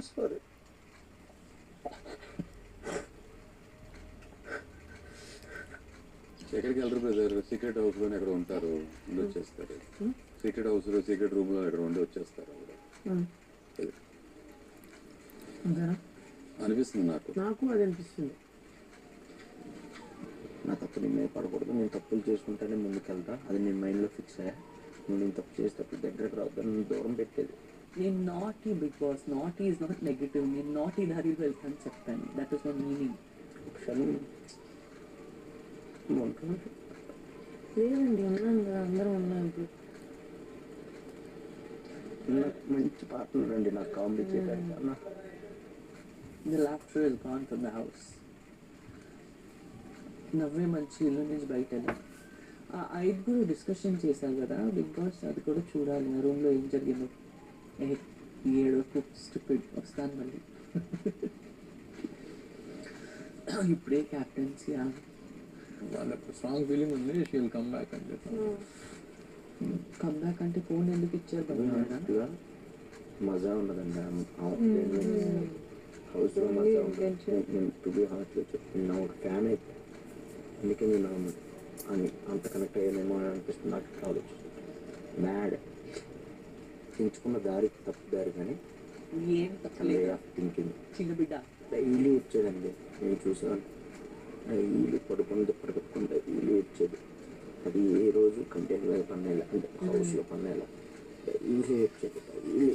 Sorry. ఎక్కడికి వెళ్ళరు brother, secret house లోనే ఎక్కడ ఉంటారు, ఉండి వచ్చేస్తారు. సీక్రెట్ హౌస్ లో సీక్రెట్ రూమ్ లో ఎక్కడ ఉండి వచ్చేస్తారు అనిపిస్తుంది నాకు అది అనిపిస్తుంది. నా తప్పు నీ మీద పడకూడదు, నేను తప్పులు చేసుకుంటానే ముందుకెళ్తా, అది నేను మైండ్లో ఫిక్స్ అయ్యా. నువ్వు నేను తప్పు చేసేటప్పుడు దగ్గరకు రావద్దని నేను దూరం పెట్టేది. నేను naughty Bigg Boss, naughty is not negative, నేను నాటీ దారిలో వెళ్తాను చెప్తాను, దట్ ఈస్ నాట్ మీనింగ్. క్షణం లేదండి, ఉన్నాను కదా, అందరం ఉన్నాను. నాకు మంచి పార్ట్నర్ అండి, నాకు కామెడీ చేయడానికి అన్న. The laughter is gone from the house. నవ్వే మంచి ఇల్లు నుంచి బయట వెళ్ళాను. ఆ 5 డిస్కషన్ చేశాం కదా బిగ్ బాస్, అది కూడా చూడాలి ఆ రూమ్లో ఏం జరిగిందో. 7 స్టూపిడ్ వస్తాను మళ్ళీ. ఇప్పుడే క్యాప్టెన్సీ వాళ్ళకు స్ట్రాంగ్ ఫీలింగ్ ఉంది, షీ విల్ కమ్ బ్యాక్ అని చెప్పి. కమ్ బ్యాక్ అంటే ఫోన్ ఎందుకు ఇచ్చారు? మజా ఉన్నదండి హౌస్లో, మజా ఉంటుంది. నేను టు బి హార్ట్లో చెప్తున్నా, ఒక ఫ్యాన్ అయితే అందుకే నేను అని అంత కనెక్ట్ అయ్యానేమో అని అనిపిస్తుంది నాకు. ఆలోచిస్తుంది మ్యాడ్ ఎంచుకున్న దారి తప్పు దారి, కానీ ఏం తప్పలేదు. థింకింగ్ చిన్న బిడ్డ డైలీ వచ్చేదండి, నేను చూసాను. డైలీ పడుకుని దుప్పటి డైలీ వచ్చేది. అది ఏ రోజు కంటెంట్ మీద పన్నేలా అంటే హౌస్లో పన్నేలా డైలీ వచ్చేది. డైలీ